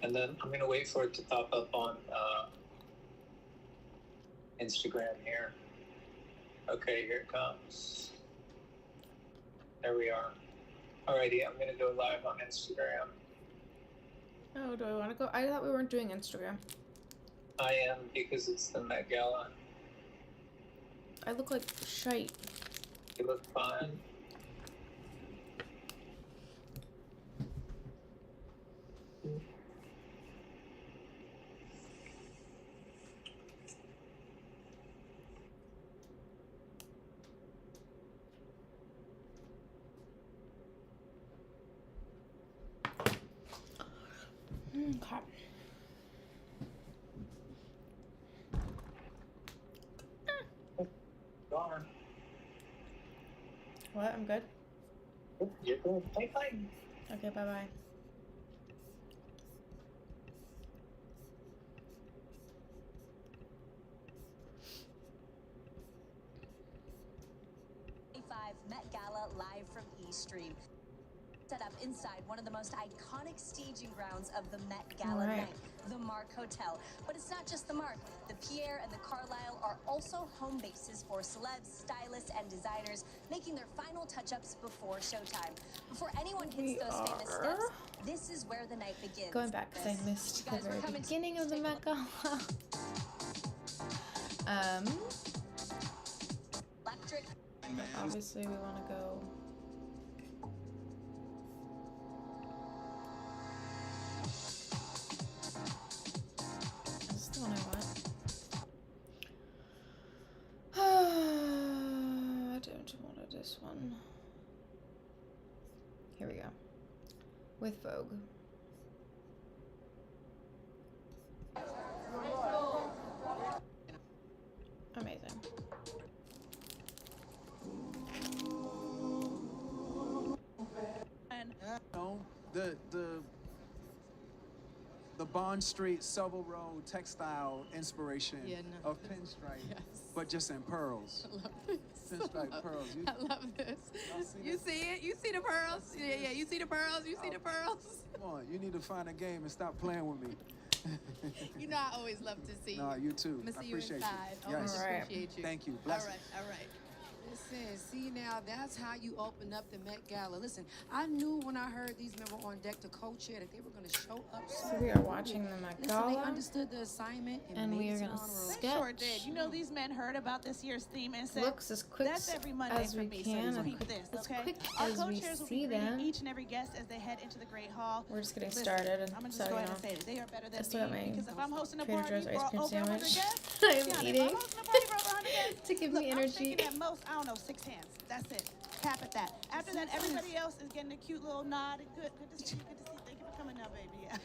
And then I'm going to wait for it to pop up on Instagram here. Okay, here it comes. There we are. Alrighty, I'm going to go live on Instagram. Oh, do I want to go? I thought we weren't doing Instagram. I am, because it's the Met Gala. I look like shite. You look fine. Okay. Goner. What? I'm good? You're good. Hey, bye. Okay, bye-bye. Met Gala live from Eastream. Set up inside one of the most iconic staging grounds of the Met Gala night, the Mark Hotel. But it's not just the Mark. The Pierre and the Carlisle are also home bases for celebs, stylists, and designers, making their final touch-ups before showtime. Before anyone hits those famous steps, this is where the night begins. Going back because I missed the very beginning of the Met Gala. Electric. Obviously, we want to go. This is the one I want. I don't want this one. Here we go. With Vogue. Amazing. The Bond Street, Seville Road textile inspiration of pinstripe, but just in pearls. I love this. Pinstripe pearls. I love this. You see it? You see the pearls? Yeah, you see the pearls? You see the pearls? Come on, you need to find a game and stop playing with me. You know I always love to see you. No, you too. I'm gonna I see you appreciate inside. you. Always Yes. appreciate you. Thank you. Blessings. All right. Listen, see now, that's how you open up the Met Gala. Listen, I knew when I heard these men were on deck to co-chair that they were going to show up. So we are watching the Met Gala. Listen, they understood the assignment and we are going to sketch. Sure did. You know, these men heard about this year's theme and said, looks as quick that's every Monday as for we me, can, so and keep this, as okay? quick Our as we co-chairs will see be greeting them. each and every guest as they head into the Great Hall. We're just getting Listen, started, and I'm gonna so just go you ahead know. and say that they are better than I still got me, my because if I'm hosting a Trader party Joe's for ice cream over 100 sandwich. guests, I'm yeah, eating if I'm hosting a party for over 100 guests, to give look, me I'm energy. shaking at most, I don't know, 6 hands. That's it. Cap at that. After that, everybody else is getting a cute little nod. Good to see you. Good to see you. Thank you for coming now, baby. Yeah.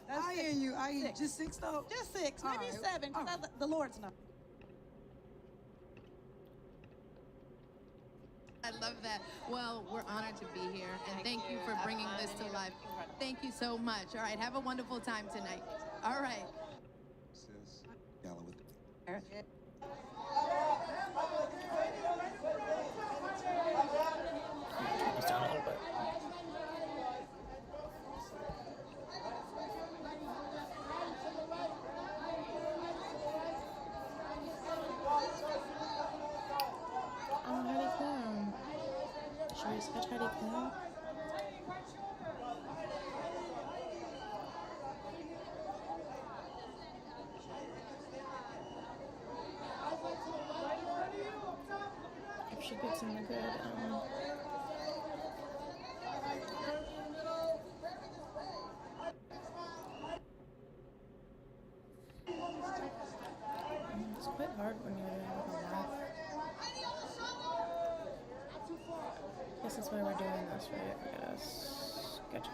That's I six. hear you. I hear you. Six. Just 6 though? Just 6, All maybe right. 7, because All right. the Lord's know. I love that. Well, we're honored to be here, and thank you for bringing this to life. Thank you so much. All right, have a wonderful time tonight. All right. Sis, Gala with Just down a little bit. Oh, Heidi Klum. Should we sketch Heidi Klum? If she gets in the good, it's quite hard when you're doing like a live. I guess that's why we're doing this, right? We gotta sketch it.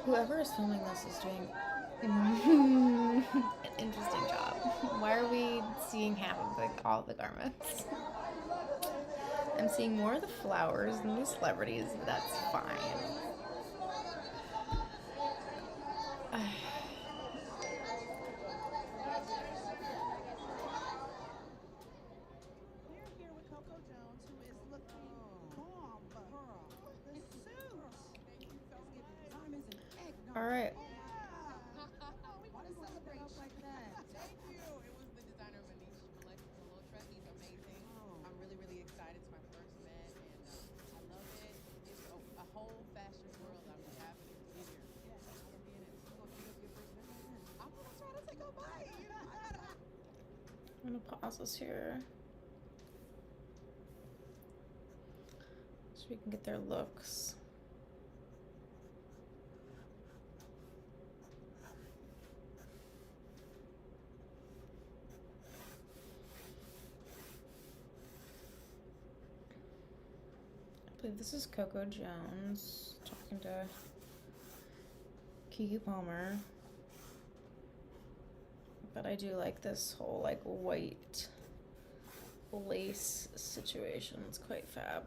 Whoever is filming this is doing an interesting job. Why are we seeing half of all the garments? I'm seeing more of the flowers than the celebrities, but that's fine. We're here with Coco Jones, who is looking bomb. Girl. The suit. Thank you so much. Diamonds and eggnog. All right. We Why want do to you set celebrate it up like that? Thank you. It was the designer Manish Malek Malhotra. He's amazing. Oh. I'm really, really excited. It's my first Met, and I love it. It's a whole fashion world I'm happening to be here. Yeah, I want to be in it. So you gonna eat up your first Met like that? I'm gonna try to take a bite. You know, I gotta. I'm gonna pause this here so we can get their looks. I believe this is Coco Jones talking to Keke Palmer. But I do like this whole like white lace situation. It's quite fab.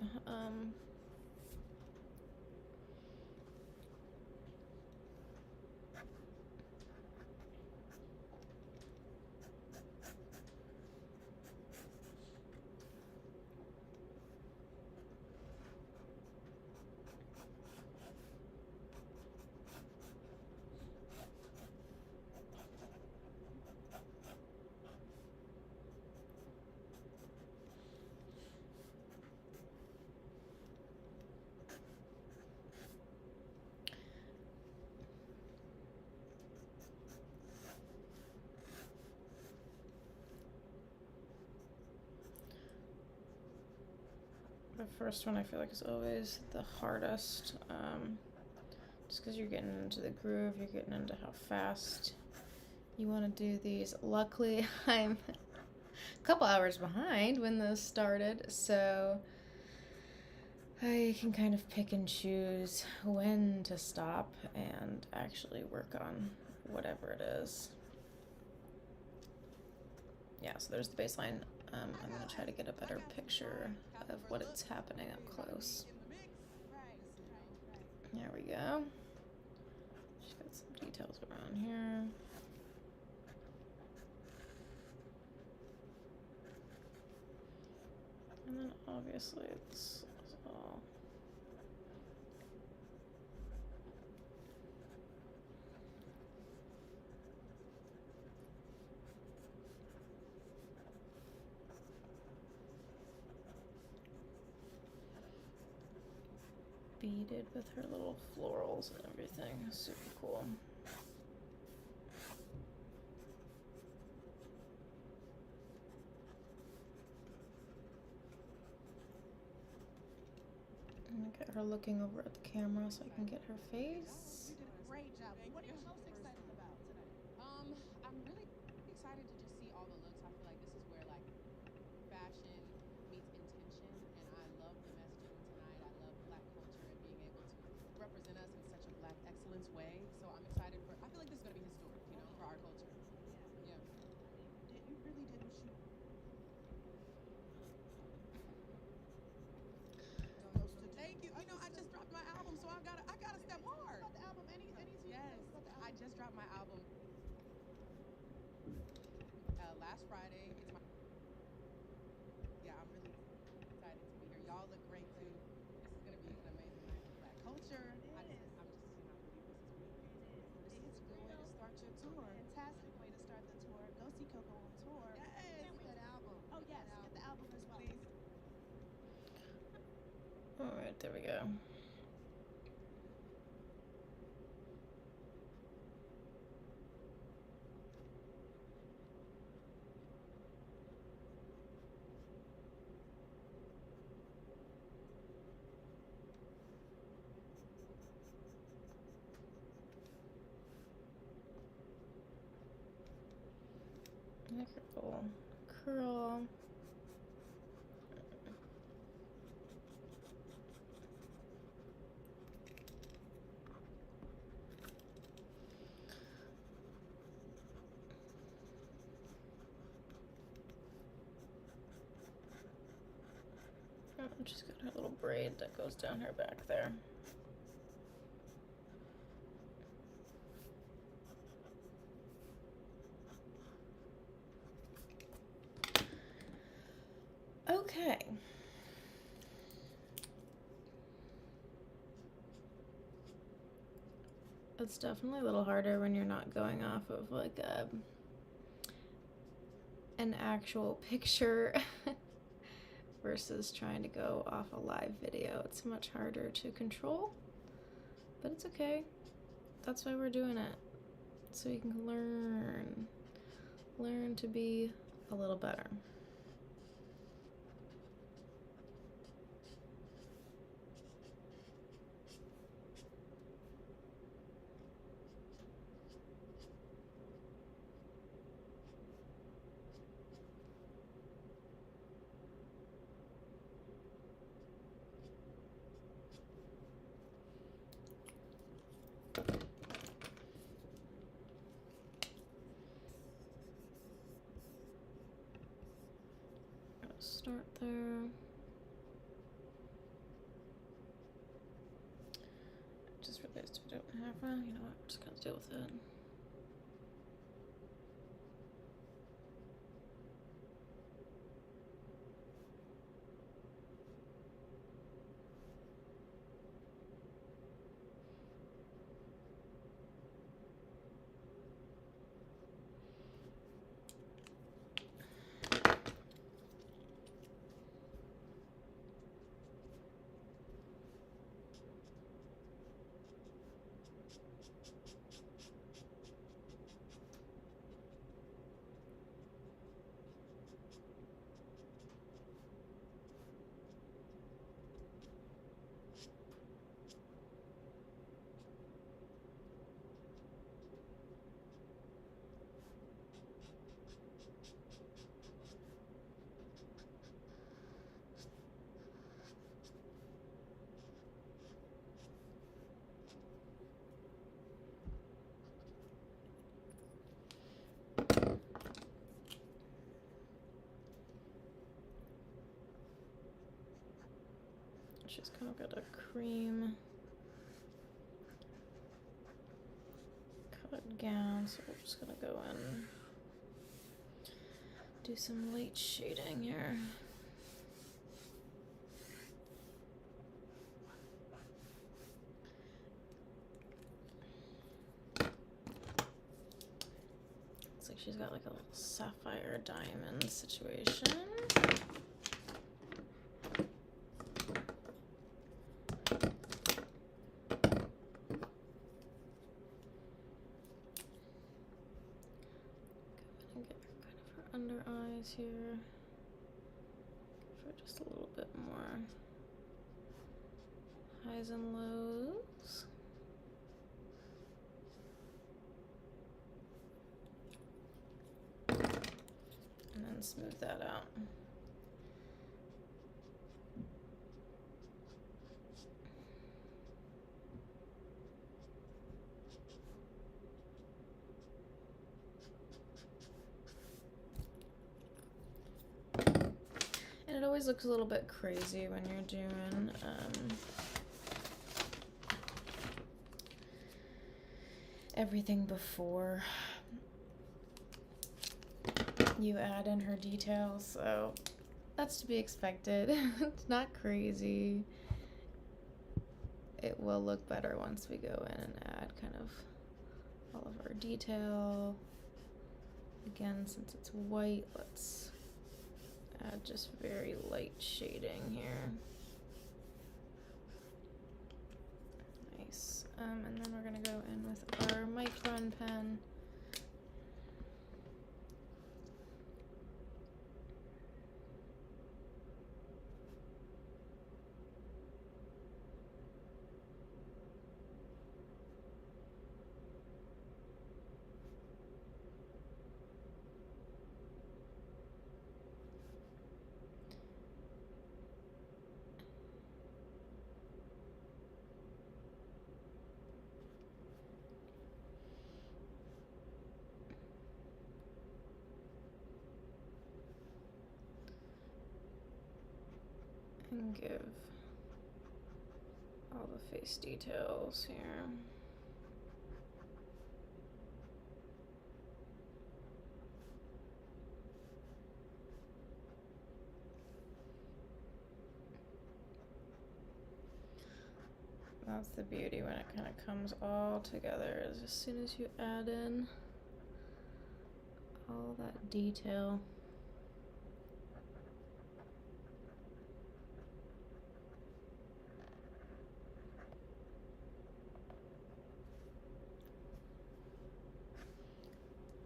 The first one I feel like is always the hardest, just because you're getting into the groove, you're getting into how fast you want to do these. Luckily, I'm a couple hours behind when this started, so I can kind of pick and choose when to stop and actually work on whatever it is. Yeah, so there's the baseline. I'm going to try to get a better picture of what it's happening up close. There we go. Just got some details around here. And then obviously it's all beaded with her little florals and everything. Super cool. I'm gonna get her looking over at the camera so I can get her face. You did a great job. What are you most excited about today? I'm really excited to just see all the looks. I feel like this is where like fashion meets intention, and I love the messaging tonight. I love Black culture and being able to represent us in such a Black excellence way. So I'm excited for. I feel like this is going to be historic, you know, for our culture. Yeah. You really did what you. Thank you. You know, I just dropped my album, so I gotta step hard. About the album, any Yes, about the album? I just dropped my album last Friday. It's my I'm really excited to be here. Y'all look great too. This is gonna be an amazing night for Black culture. I'm just cannot believe this is real. It's a good way to start your tour. Fantastic way to start the tour. Go see Coco on tour. Yes, get that album. Oh yes, get the album as well. All right, there we go. Look at her little curl. Oh, she's got her little braid that goes down her back there. Okay. It's definitely a little harder when you're not going off of like an actual picture versus trying to go off a live video. It's much harder to control, but it's okay. That's why we're doing it. So you can learn to be a little better. Start there. Just realized we don't have one. You know what? I'm just gonna deal with it. She's kind of got a cream colored gown, so we're just gonna go in, do some light shading here. Looks like she's got like a little sapphire diamond situation. Under eyes here for just a little bit more highs and lows. And then smooth that out. It always looks a little bit crazy when you're doing everything before you add in her details, so that's to be expected. It's not crazy. It will look better once we go in and add kind of all of our detail. Again, since it's white, let's add just very light shading here. Nice. And then we're gonna go in with our micron pen. And give all the face details here. That's the beauty when it kind of comes all together, is as soon as you add in all that detail.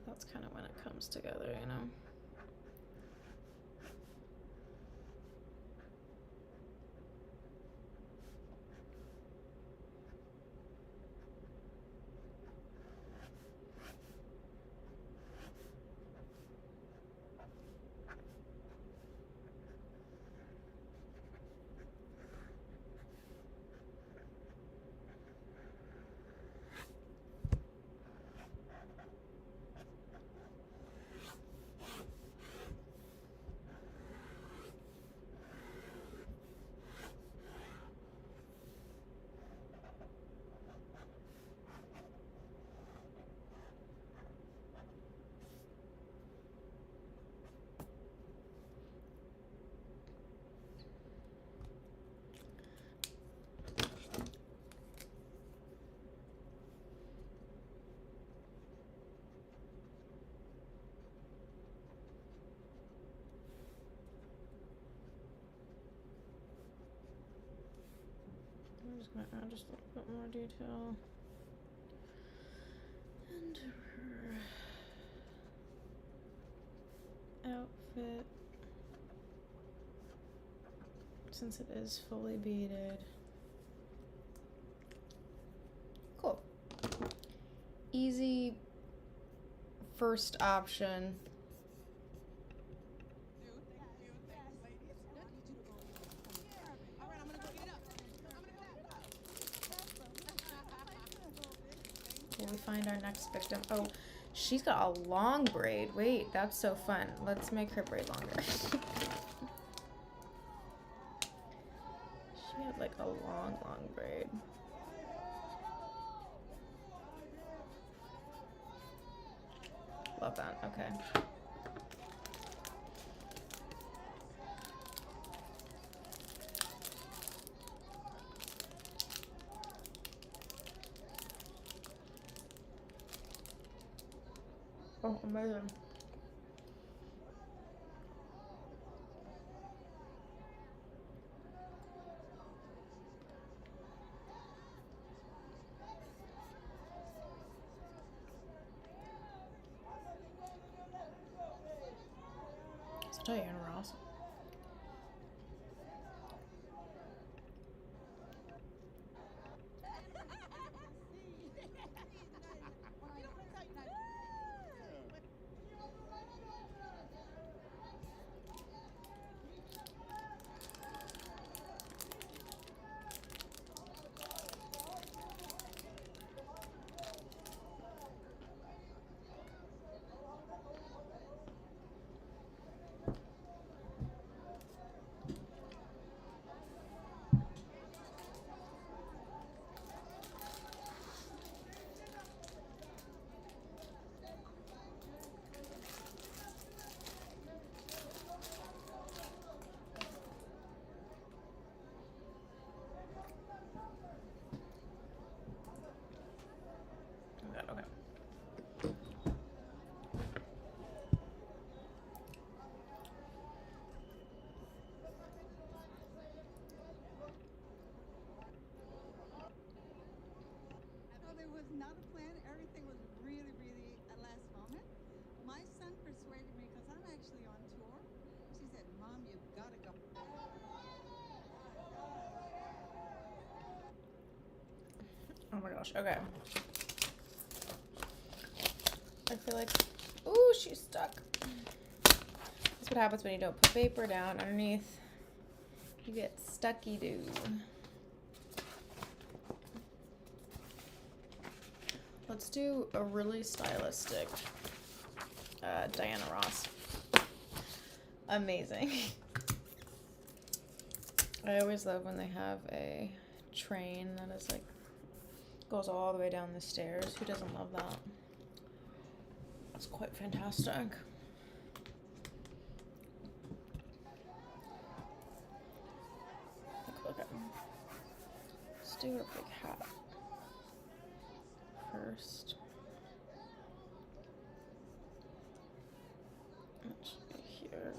That's kind of when it comes together, you know? I'm just gonna add just a little bit more detail into her outfit, since it is fully beaded. Cool. Easy first option. Will we find our next victim? Oh, she's got a long braid. Wait, that's so fun. Let's make her braid longer. She had like a long braid. Love that. Okay. Oh, amazing. So Diana Ross. Okay. No, there was not a plan. Everything was really, really at last moment. My son persuaded me because I'm actually on tour. She said, "Mom, you've got to go." Oh my gosh. Okay. I feel like, ooh, she's stuck. That's what happens when you don't put paper down underneath. You get stucky-doo. Let's do a really stylistic Diana Ross. Amazing. I always love when they have a train that is like, goes all the way down the stairs. Who doesn't love that? That's quite fantastic. Okay. Let's do her big hat first. That should be here.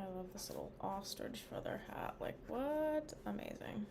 I love this little ostrich feather hat. Like, what? Amazing.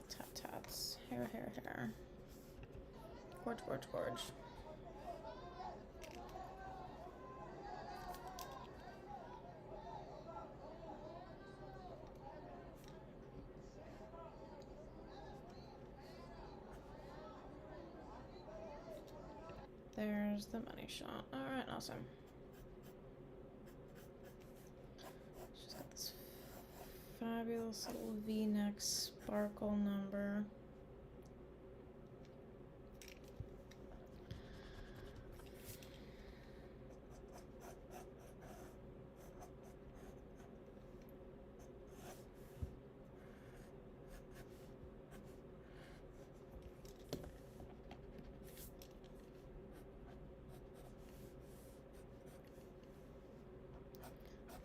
Tat tats. Hair, hair, hair. Gorge, gorge, gorge. There's the money shot. Alright, awesome. She's got this fabulous little V-neck sparkle number.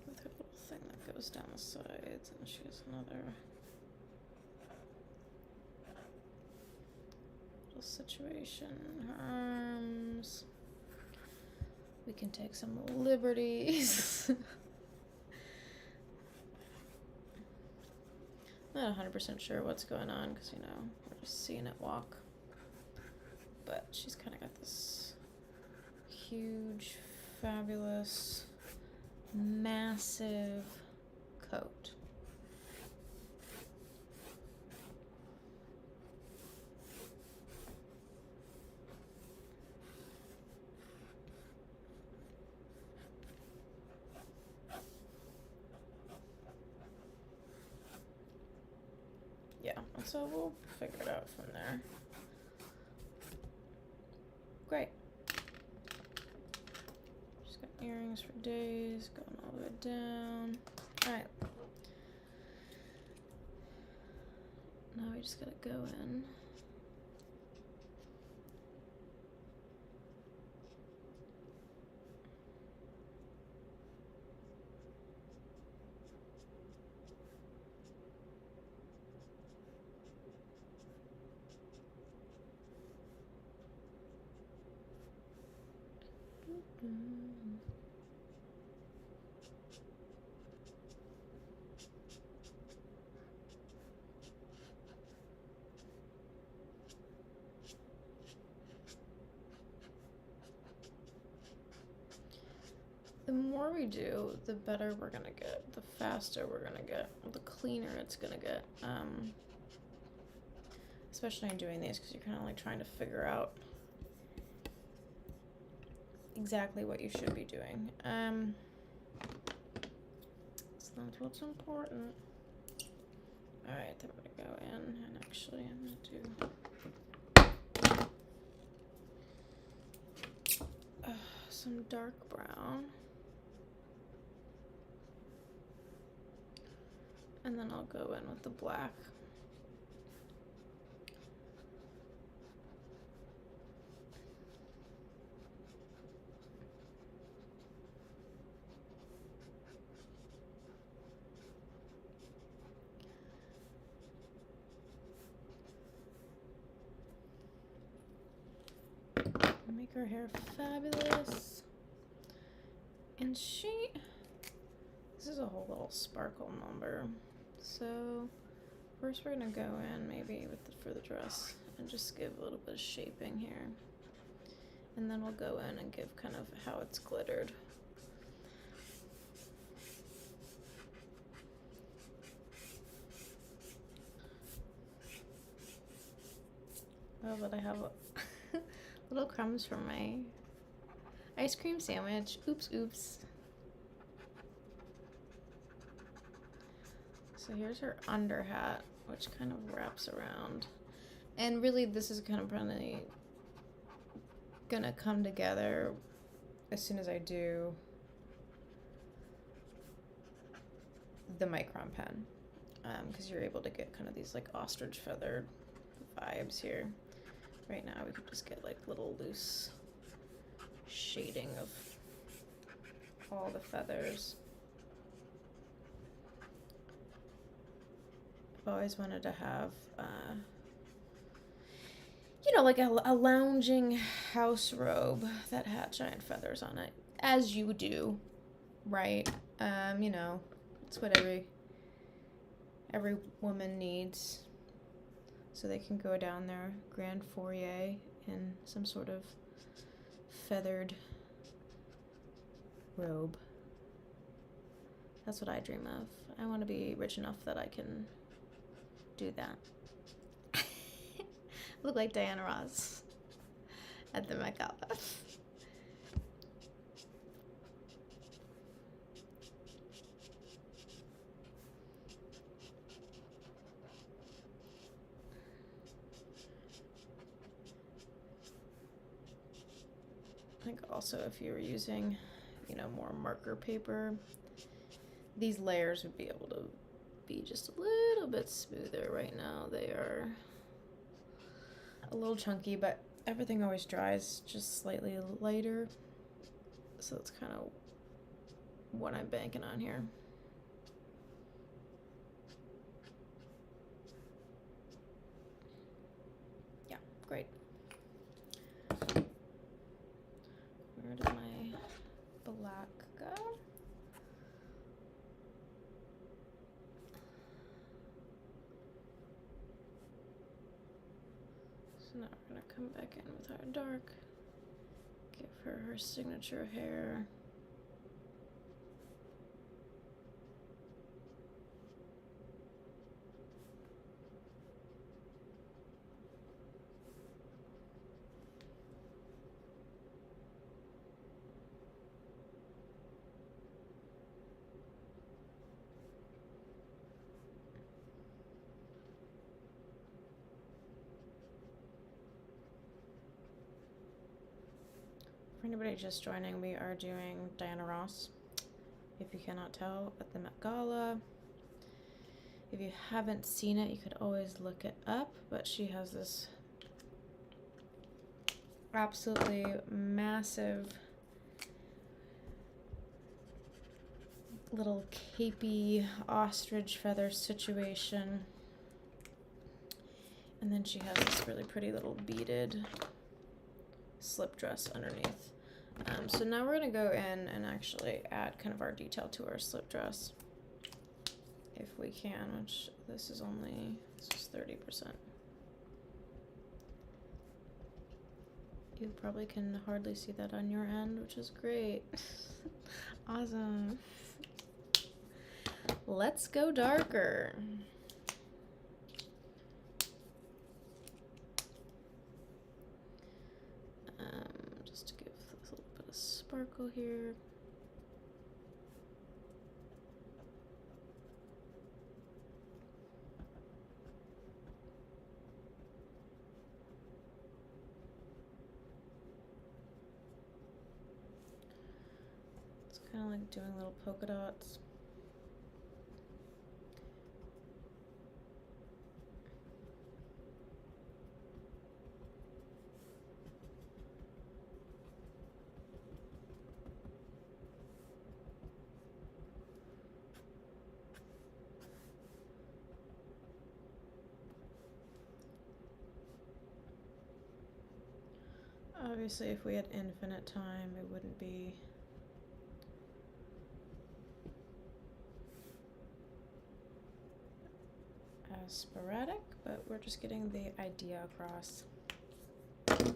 With her little thing that goes down the sides, and she has another little situation in her arms. We can take some liberties. Not 100% sure what's going on because, you know, we're just seeing it walk. But she's kind of got this huge, fabulous, massive coat. Yeah, and so we'll figure it out from there. Great. She's got earrings for days, going all the way down. Alright. Now we just gotta go in. The more we do, the better we're gonna get, the faster we're gonna get, the cleaner it's gonna get. Especially in doing these, because you're kind of like trying to figure out exactly what you should be doing. So that's what's important. Alright, then we're gonna go in and actually I'm gonna do some dark brown. And then I'll go in with the black. Make her hair fabulous. And this is a whole little sparkle number. So first we're gonna go in maybe for the dress and just give a little bit of shaping here. And then we'll go in and give kind of how it's glittered. Oh, but I have little crumbs from my ice cream sandwich. Oops, oops. So here's her under hat, which kind of wraps around. And really, this is kind of probably gonna come together as soon as I do the micron pen. Because you're able to get kind of these like ostrich feather vibes here. Right now we could just get like little loose shading of all the feathers. I've always wanted to have, you know, like a lounging house robe that had giant feathers on it, as you do, right? You know, it's what every woman needs. So they can go down their grand foyer in some sort of feathered robe. That's what I dream of. I want to be rich enough that I can do that. Look like Diana Ross at the Met Gala. I think also if you were using, you know, more marker paper, these layers would be able to be just a little bit smoother. Right now they are a little chunky, but everything always dries just slightly lighter, so that's kind of what I'm banking on here. Yeah, great. Where did my black go? So now we're gonna come back in with our dark, give her her signature hair. For anybody just joining, we are doing Diana Ross, if you cannot tell, at the Met Gala. If you haven't seen it, you could always look it up, but she has this absolutely massive little capey ostrich feather situation. And then she has this really pretty little beaded slip dress underneath. So now we're gonna go in and actually add kind of our detail to our slip dress, if we can, which this is 30%. You probably can hardly see that on your end, which is great. Awesome. Let's go darker. Just to give this a little bit of sparkle here. It's kind of like doing little polka dots. Obviously, if we had infinite time, it wouldn't be as sporadic, but we're just getting the idea across. Come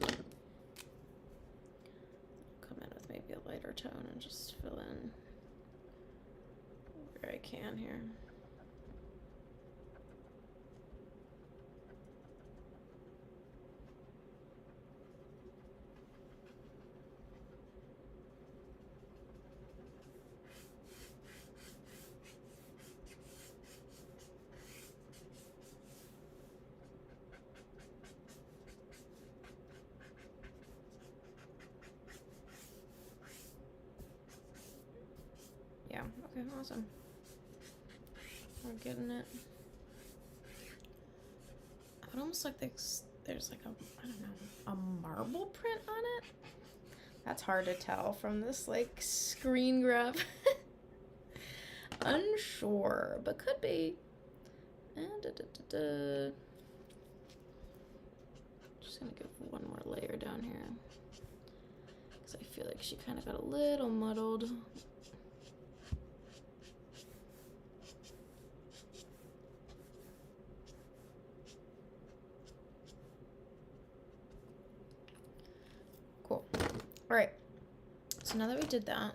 in with maybe a lighter tone and just fill in where I can here. Yeah, okay, awesome. We're getting it. I would almost like there's like a, I don't know, a marble print on it. That's hard to tell from this like screen grab. Unsure, but could be. And just gonna give one more layer down here because I feel like she kind of got a little muddled. Cool. All right. So now that we did that, I'm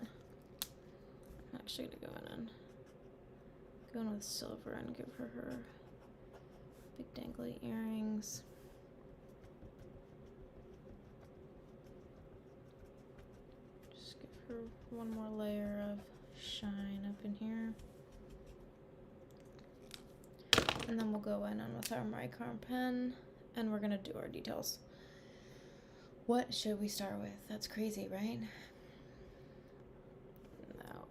actually gonna go in with silver and give her big dangly earrings. Just give her one more layer of shine up in here. And then we'll go in with our micron pen and we're gonna do our details. What should we start with? That's crazy, right? No.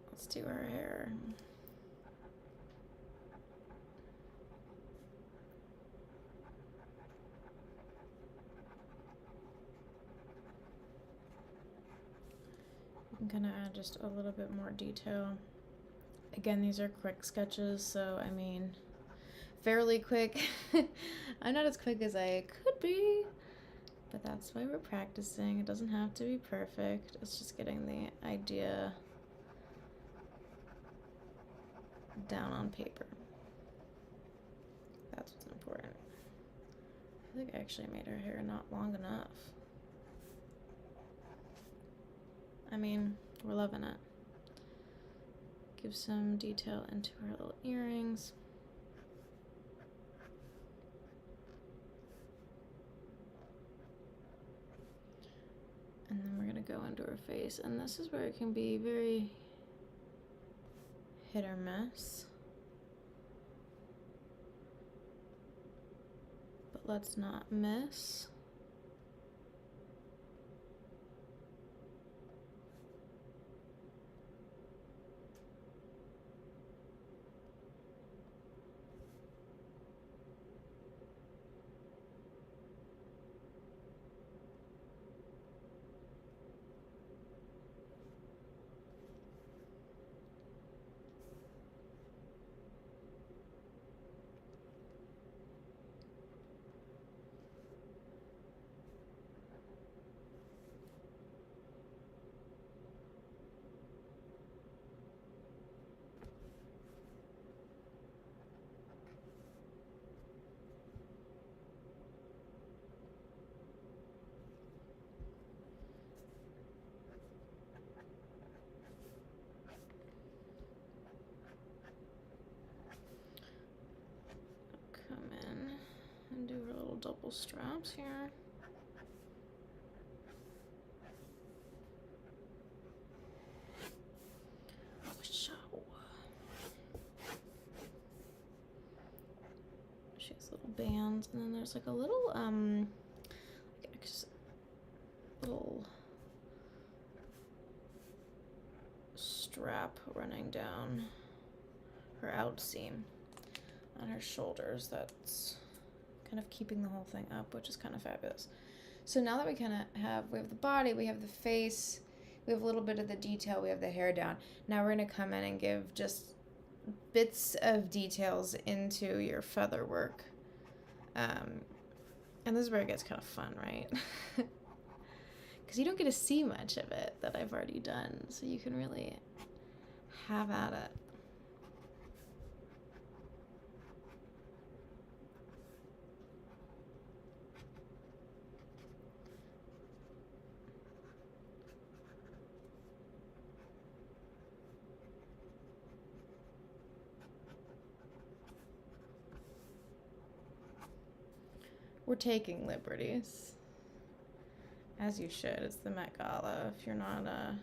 Let's do her hair. I'm gonna add just a little bit more detail. Again, these are quick sketches, so I mean, fairly quick. I'm not as quick as I could be, but that's why we're practicing. It doesn't have to be perfect. It's just getting the idea down on paper. That's what's important. I think I actually made her hair not long enough. I mean, we're loving it. Give some detail into her little earrings. And then we're gonna go into her face, and this is where it can be very hit or miss. But let's not miss. double straps here. She has little bands, and then there's like a little little strap running down her outseam on her shoulders that's kind of keeping the whole thing up, which is kind of fabulous. So now that we kind of have, we have the body, we have the face, we have a little bit of the detail, we have the hair down. Now we're going to come in and give just bits of details into your feather work. And this is where it gets kind of fun, right? Because you don't get to see much of it that I've already done, so you can really have at it. We're taking liberties, as you should. It's the Met Gala. If you're not a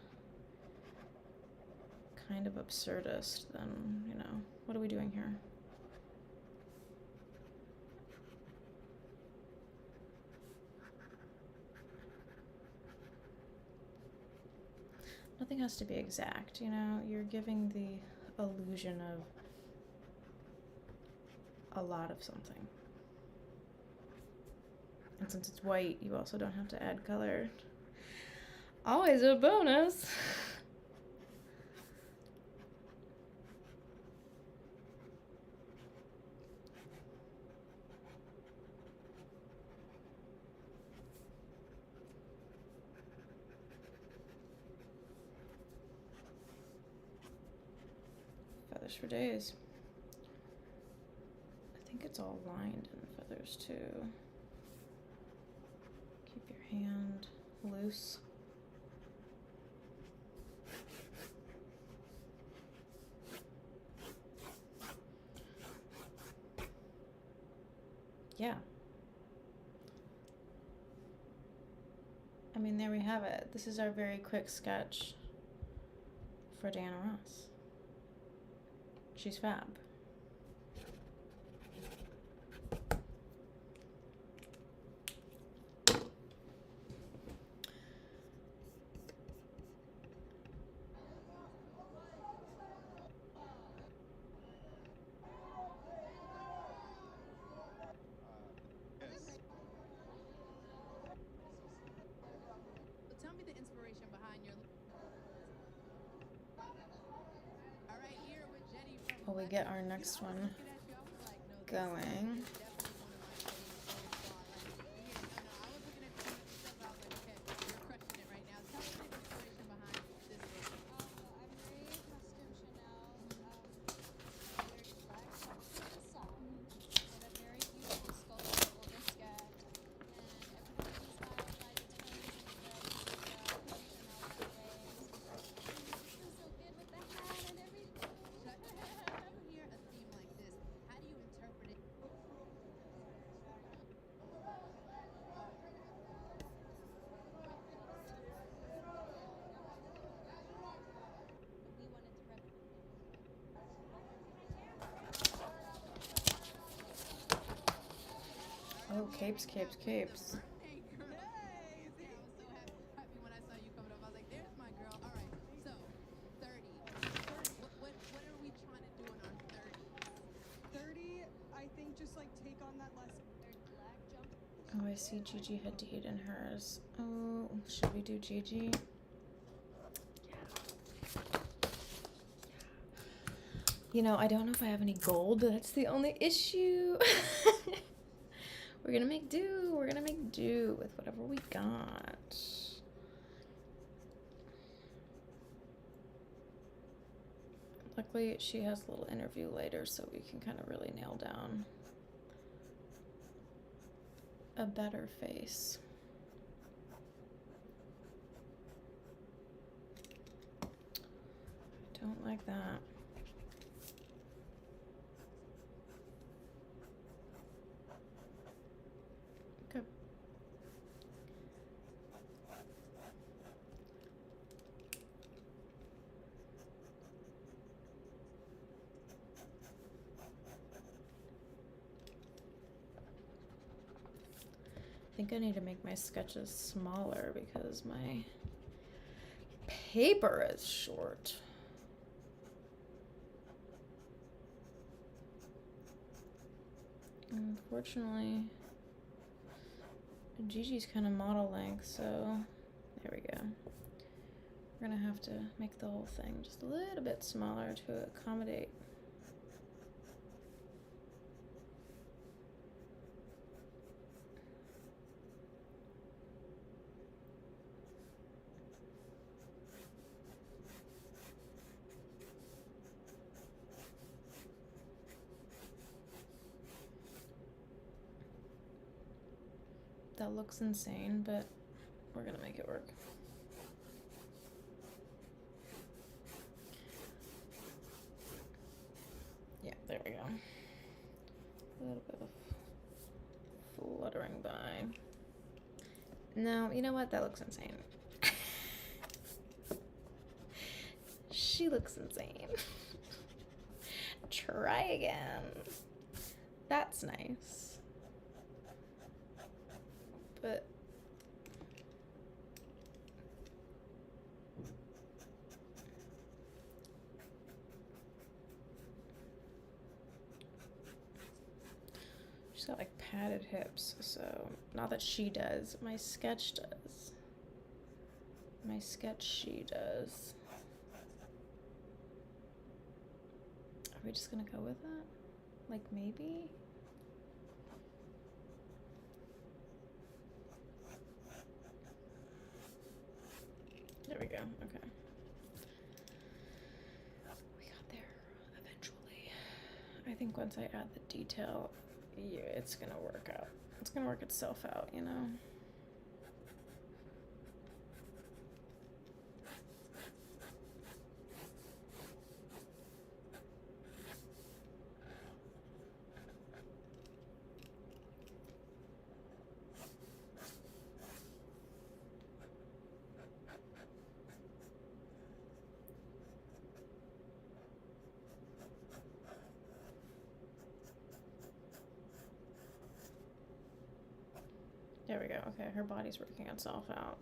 kind of absurdist, then, you know, what are we doing here? Nothing has to be exact, you know? You're giving the illusion of a lot of something. And since it's white, you also don't have to add color. Always a bonus. Feathers for days. I think it's all lined in feathers too. Keep your hand loose. Yeah. I mean, there we have it. This is our very quick sketch for Diana Ross. She's fab. Tell me the inspiration behind your. All right, here with Jenny from. Well, we get our next one going. Oh, capes, capes, capes. Hey, girl. Hey, I was so happy when I saw you coming up. I was like, there's my girl. All right, so 30. What are we trying to do in our 30s? 30, I think just like take on that lesson. Black jump. Oh, I see Gigi Hadid in hers. Oh, should we do Gigi? You know, I don't know if I have any gold. That's the only issue. We're gonna make do. We're gonna make do with whatever we got. Luckily, she has a little interview later, so we can kind of really nail down a better face. Don't like that. think I need to make my sketches smaller because my paper is short. Unfortunately, Gigi's kind of model length, so there we go. We're gonna have to make the whole thing just a little bit smaller to accommodate. That looks insane, but we're gonna make it work. Yeah, there we go. A little bit of fluttering by. No, you know what? That looks insane. She looks insane. Try again. That's nice. But she's got like padded hips, so not that she does, my sketch does. My sketch she does. Are we just gonna go with that? Like maybe? There we go, okay. We got there eventually. I think once I add the detail, yeah, it's gonna work out. It's gonna work itself out, you know? There we go. Okay, her body's working itself out.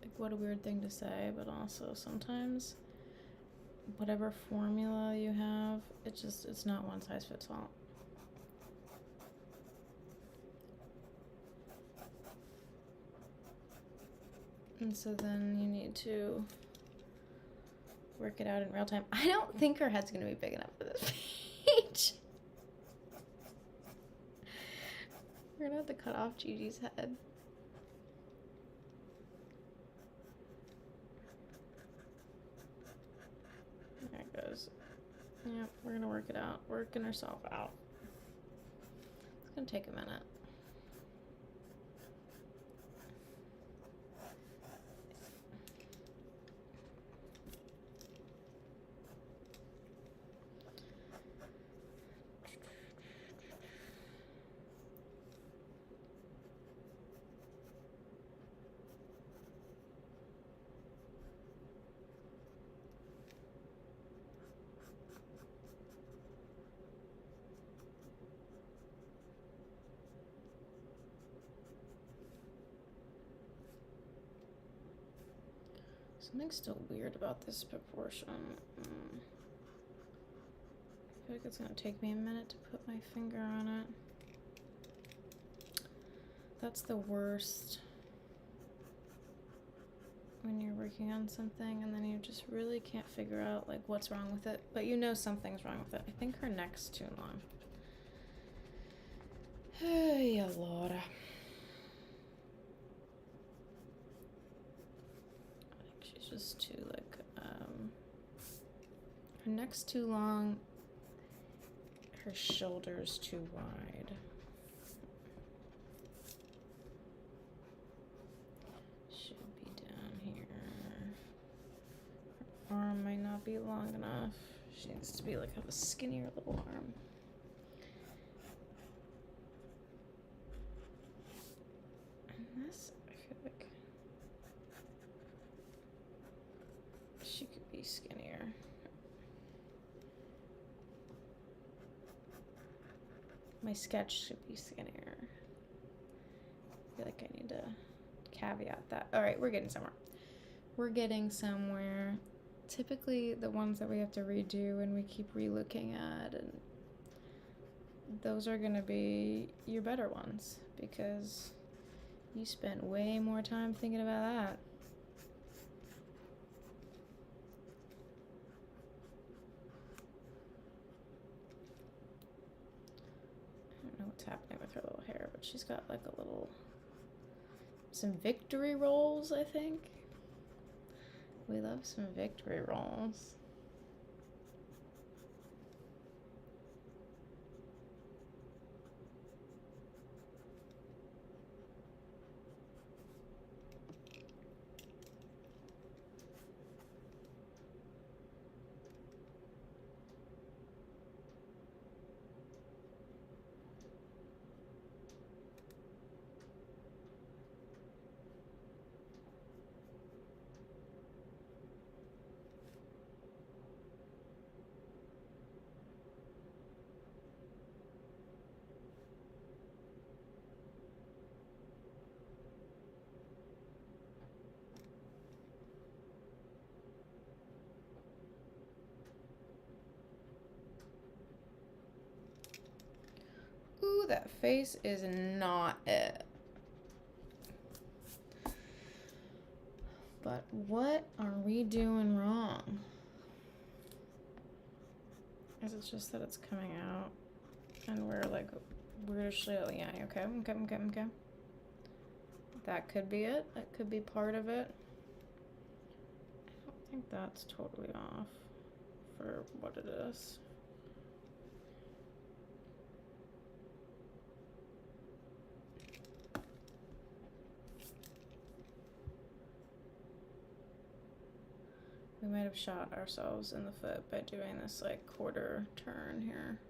Like, what a weird thing to say, but also sometimes whatever formula you have, it's not one size fits all. And so then you need to work it out in real time. I don't think her head's gonna be big enough for this page. We're gonna have to cut off Gigi's head. There it goes. Yeah, we're gonna work it out. Working herself out. It's gonna take a minute. Something's still weird about this proportion. I feel like it's gonna take me a minute to put my finger on it. That's the worst. When you're working on something and then you just really can't figure out like what's wrong with it, but you know something's wrong with it. I think her neck's too long. Hey, allora. She's just too like her neck's too long, her shoulder's too wide. Should be down here. Her arm might not be long enough. She needs to be like have a skinnier little arm. And this, I feel like she could be skinnier. My sketch should be skinnier. I feel like I need to caveat that. All right, we're getting somewhere. We're getting somewhere. Typically, the ones that we have to redo and we keep relooking at, and those are going to be your better ones because you spent way more time thinking about that. I don't know what's happening with her little hair, but she's got like a little, some victory rolls, I think. We love some victory rolls. Ooh, that face is not it. But what are we doing wrong? Is it just that it's coming out and we're like weirdly, yeah, okay. That could be it. That could be part of it. I don't think that's totally off for what it is. We might have shot ourselves in the foot by doing this like quarter turn here.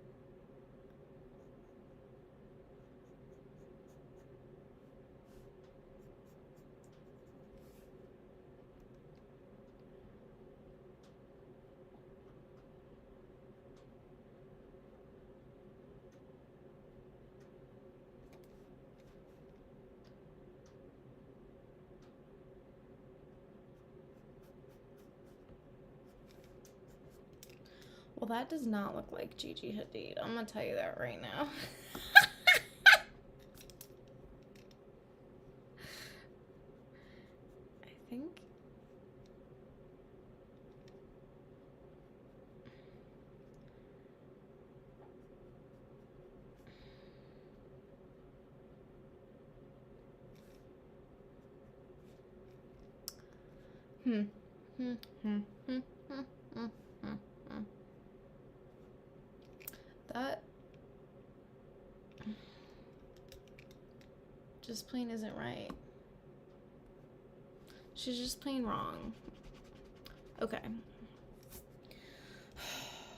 Well, that does not look like Gigi Hadid. I'm gonna tell you that right now. I think. That just plain isn't right. She's just plain wrong. Okay.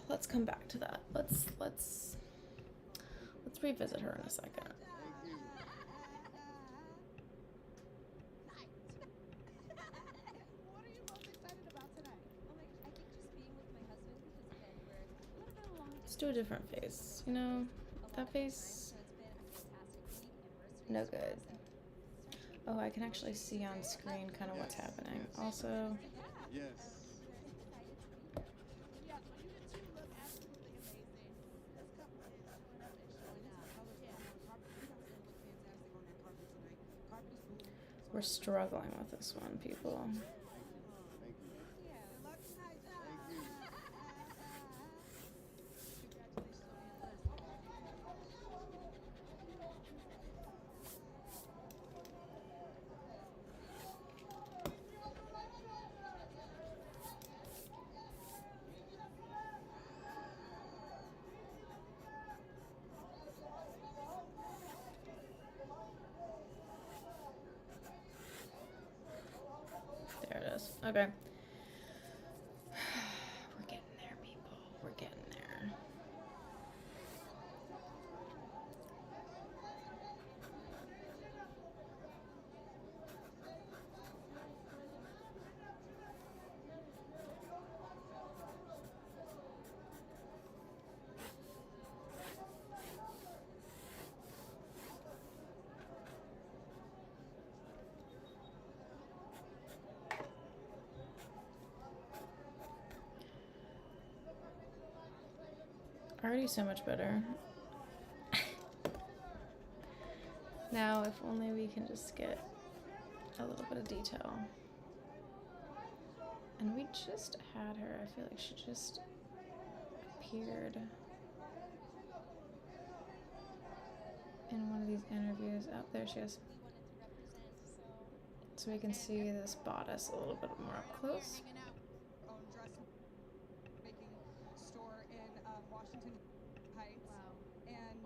Let's come back to that. Let's revisit her in a second. What are you most excited about tonight? I think just being with my husband because again we're a little bit along. Let's do a different face. You know, that face, no good. Oh, I can actually see on screen kind of what's happening. Also, Yes. Yeah, you two look absolutely amazing. This couple is showing up and showing out. we're struggling with this one, people. Thank you. Good luck tonight. Thank you. There it is. Okay. We're getting there, people. We're getting there. Already so much better. Now, if only we can just get a little bit of detail. And we just had her. I feel like she just appeared in one of these interviews. Oh, there she is. So we can see this bodice a little bit more up close. Own dressmaking store in Washington Heights. Wow. And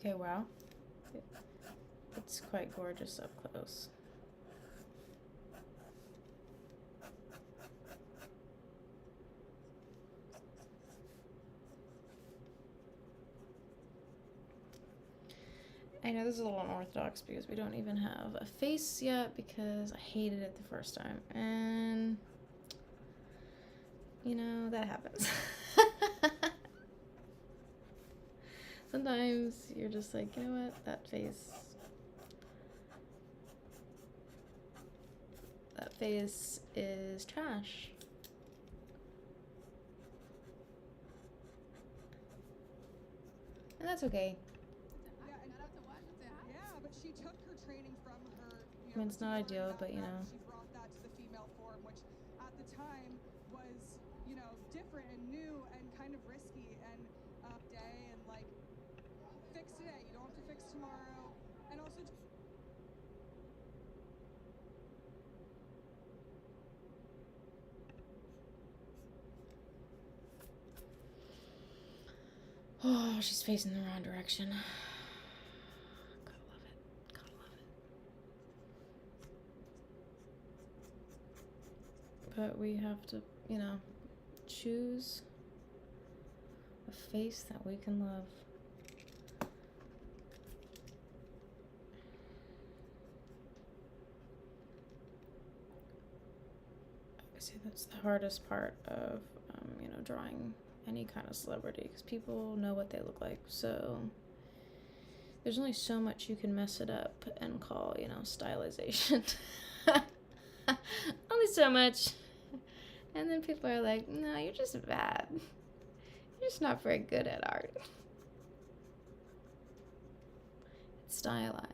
Okay, wow. It's quite gorgeous up close. I know this is a little unorthodox because we don't even have a face yet because I hated it the first time. And, you know, that happens. Sometimes you're just like, you know what, that face is trash. And that's okay. yeah, but she took her training from her. I mean, it's not ideal, but you know. She brought that to the female form, which at the time was, you know, different and new and kind of risky and day and like fix today. You don't have to fix tomorrow, and also. Oh, she's facing the wrong direction. Gotta love it. Gotta love it. But we have to, you know, choose a face that we can love. I say that's the hardest part of, you know, drawing any kind of celebrity because people know what they look like. So there's only so much you can mess it up and call, you know, stylization. Only so much. And then people are like, no, you're just bad. You're just not very good at art. It's stylized.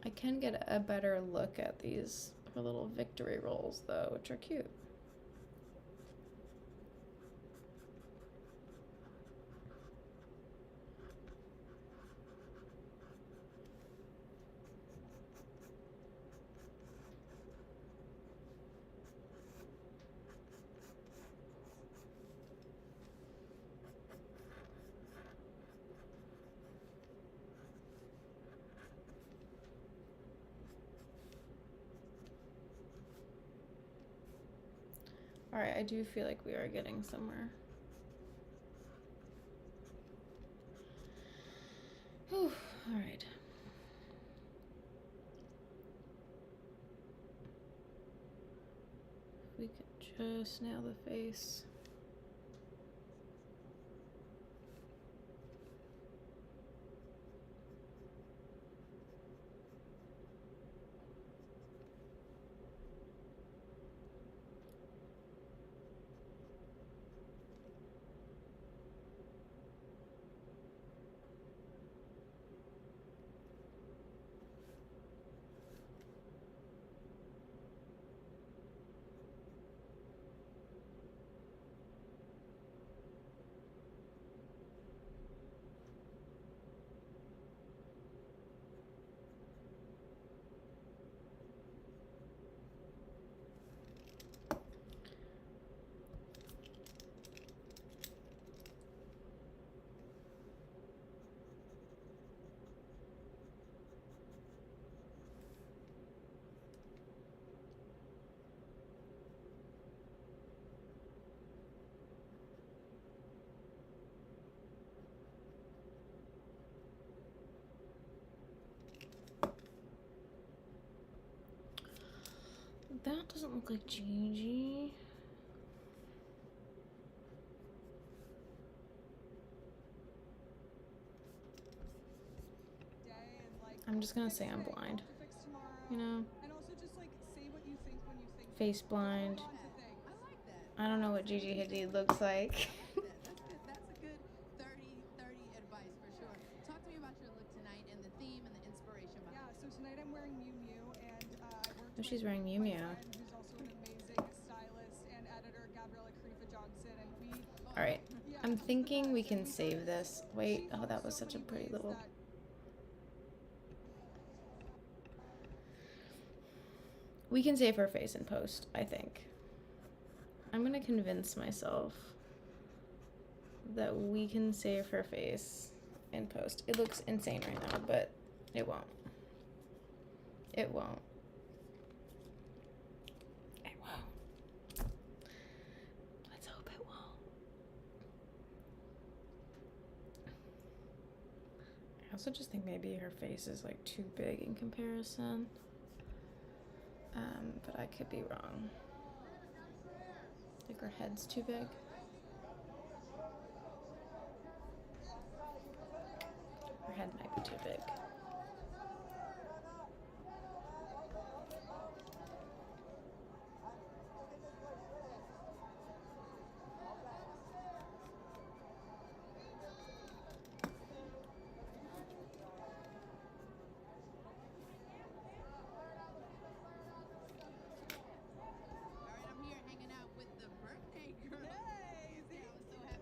I can get a better look at these her little victory rolls though, which are cute. Alright, I do feel like we are getting somewhere. Whew, alright. We could just nail the face. That doesn't look like Gigi. I'm just gonna say I'm blind. You know? And also just like say what you think when you think face blind. On to things. I like that. I don't know what Gigi Hadid looks like. That's good. That's a good 30-30 advice for sure. Talk to me about your look tonight and the theme and the inspiration behind Yeah, so tonight I'm wearing Miu Miu, and I worked Oh, she's with wearing Miu my Miu. friend who's also an amazing stylist and editor, Gabriella Karifa Johnson, and we. All right. Yeah, I'm she's the thinking we best, can and save this. Wait. she Oh, that was helps so such a many pretty ways little. that- We can save her face in post, I think. I'm gonna convince myself that we can save her face in post. It looks insane right now, but it won't. It won't. It won't. Let's hope it won't. I also just think maybe her face is like too big in comparison. But I could be wrong. I think her head's too big. Her head might be too big. All right, I'm here hanging out with the birthday girl. Hey, Yeah, I was so happy.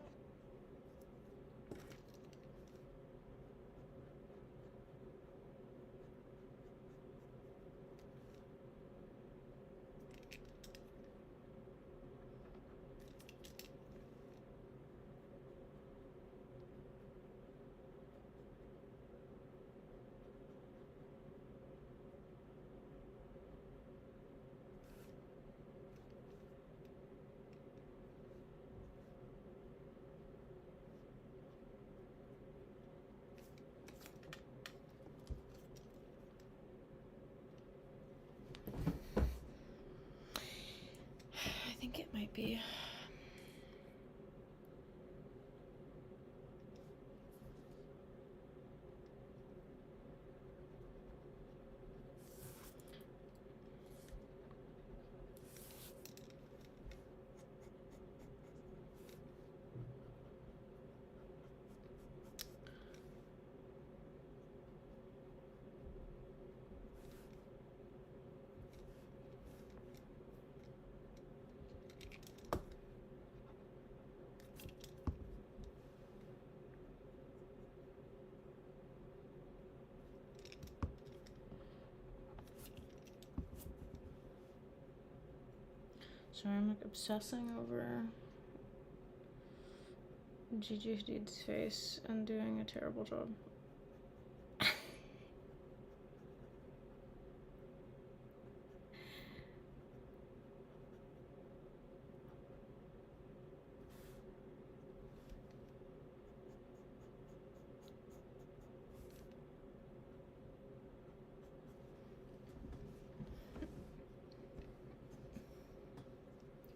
I think it might be. So I'm like obsessing over Gigi Hadid's face and doing a terrible job.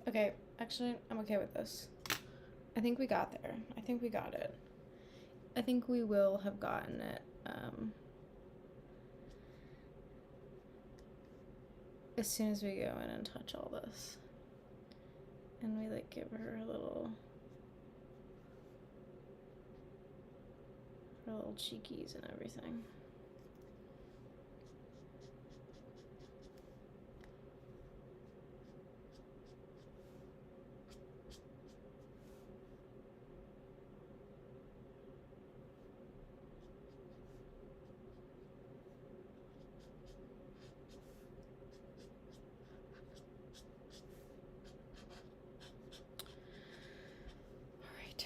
Okay, actually, I'm okay with this. I think we got there. I think we got it. I think we will have gotten it. As soon as we go in and touch all this. And we like give her a little cheekies and everything. All right.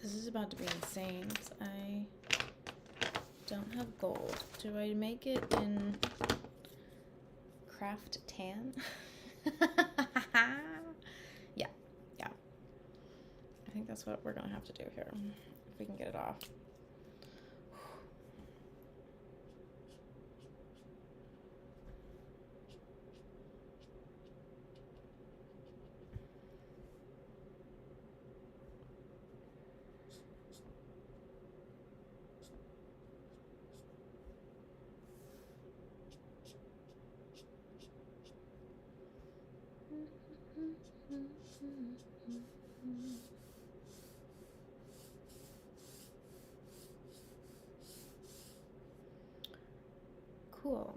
This is about to be insane 'cause I don't have gold. Do I make it in craft tan? Yeah. I think that's what we're gonna have to do here. If we can get it off. Cool.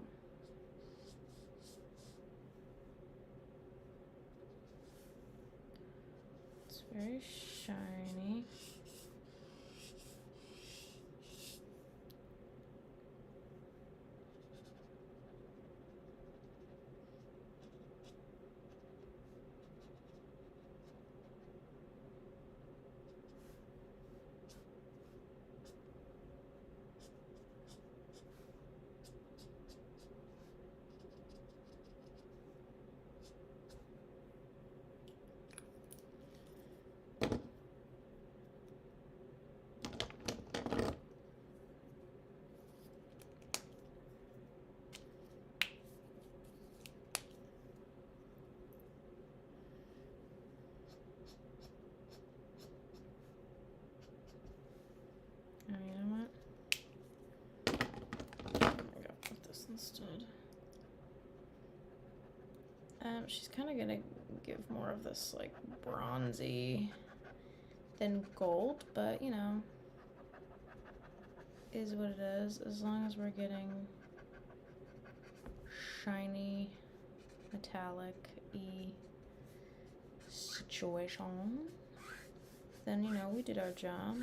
It's very shiny. Oh, you know what? I'm gonna go with this instead. She's kind of gonna give more of this like bronzy than gold, but you know, is what it is. As long as we're getting shiny, metallic-y situation, then you know we did our job.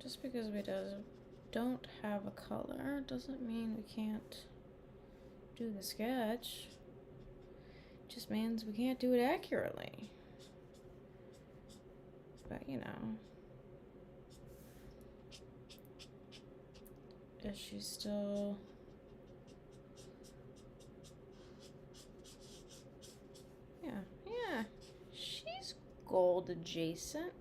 Just because we don't have a color doesn't mean we can't do the sketch. It just means we can't do it accurately. But you know, is she still... Yeah, she's gold adjacent.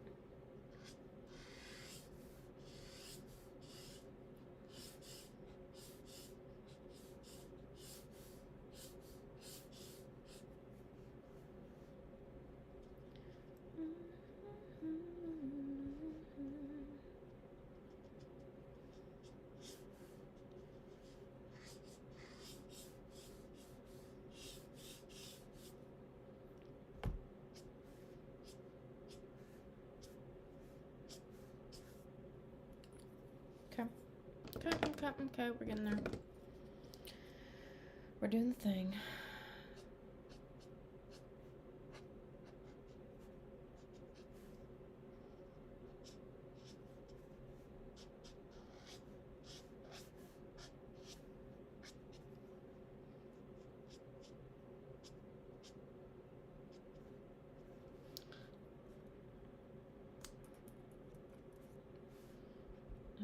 Okay, we're getting there. We're doing the thing.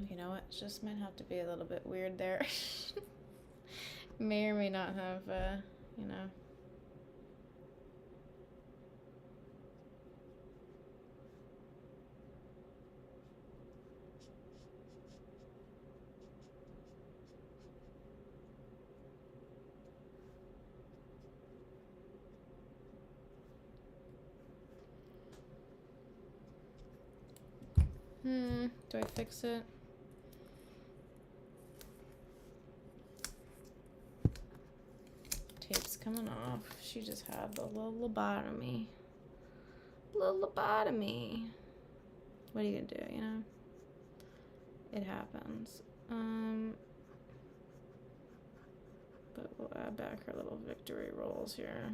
You know what? It just might have to be a little bit weird there. May or may not have, you know. Do I fix it? Tape's coming off. She just had a little lobotomy. Little lobotomy. What are you gonna do, you know? It happens. But we'll add back her little victory rolls here.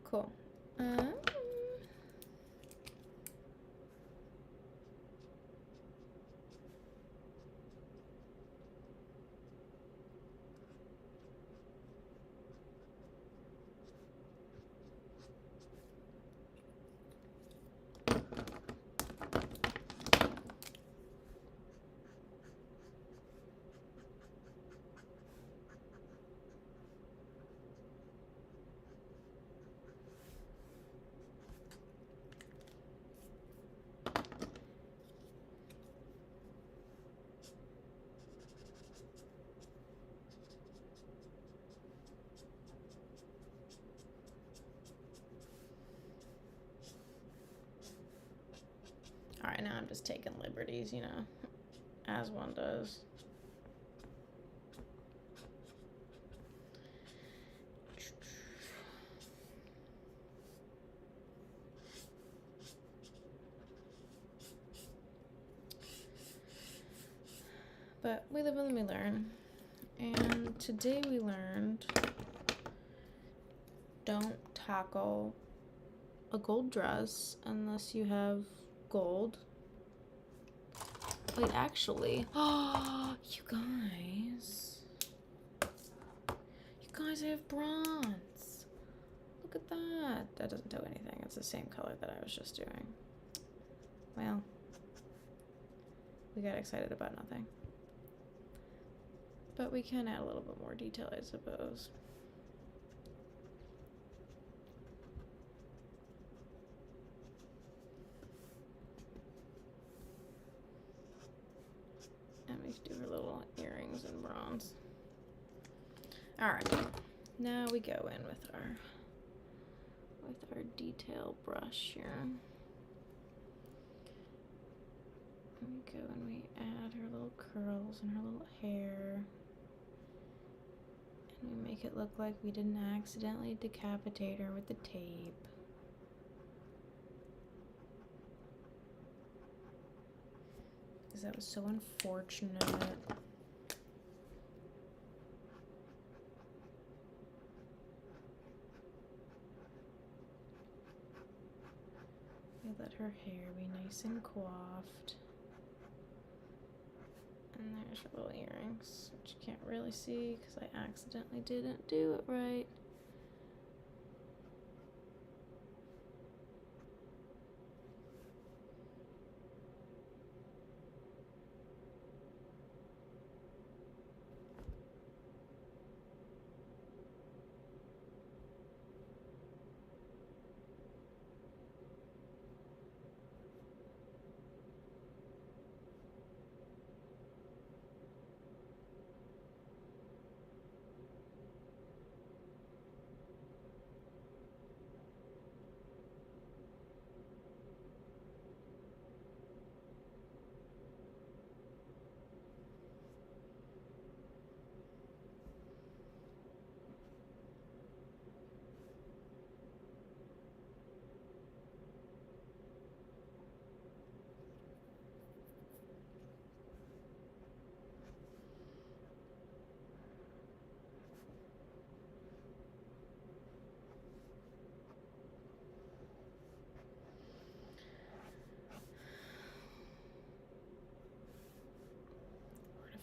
Cool. Alright, now I'm just taking liberties, you know, as one does. But we live and we learn. And today we learned don't tackle a gold dress unless you have gold. Wait, actually, oh, you guys, I have bronze. Look at that. That doesn't do anything. It's the same color that I was just doing. Well, we got excited about nothing. But we can add a little bit more detail, I suppose. And we do her little earrings in bronze. Alright, now we go in with our detail brush here. And we go and we add her little curls and her little hair. And we make it look like we didn't accidentally decapitate her with the tape. Because that was so unfortunate. We let her hair be nice and coiffed. And there's her little earrings, which you can't really see because I accidentally didn't do it right.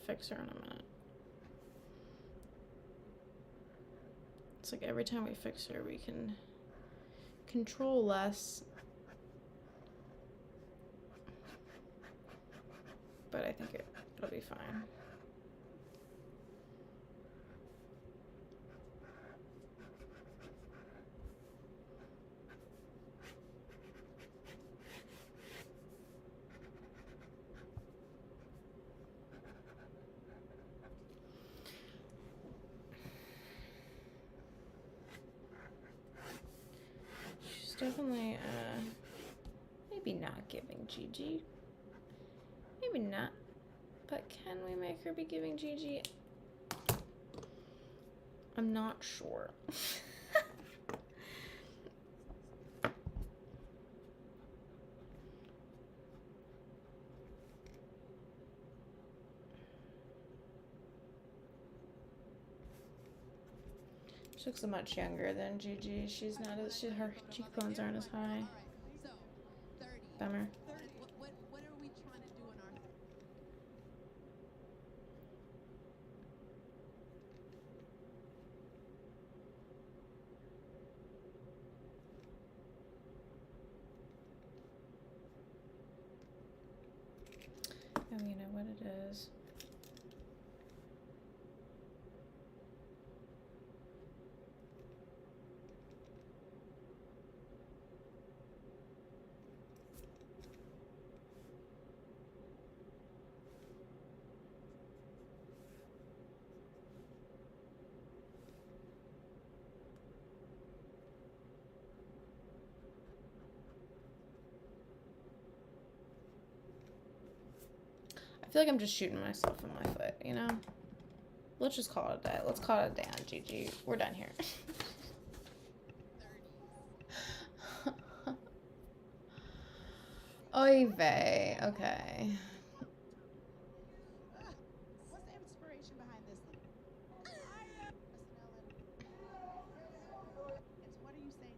Fix her in a minute. It's like every time we fix her, we can control less. But I think it'll be fine. Definitely, maybe not giving Gigi. Maybe not. But can we make her be giving Gigi? I'm not sure. She looks much younger than Gigi. She's not as her cheekbones aren't as high. So, 30. Bummer. 30. What are we trying to do in our... Oh, you know what it is. feel like I'm just shooting myself in my foot, you know? Let's just call it a day. Let's call it a day on GG. We're done here. Oy vey. Okay. What's the inspiration behind this one? What are you saying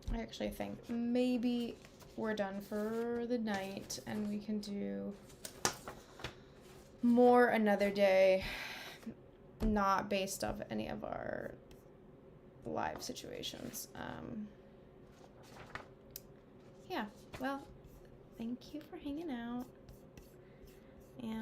tonight? I actually think maybe we're done for the night and we can do more another day, not based off any of our live situations. Yeah, well, thank you for hanging out. And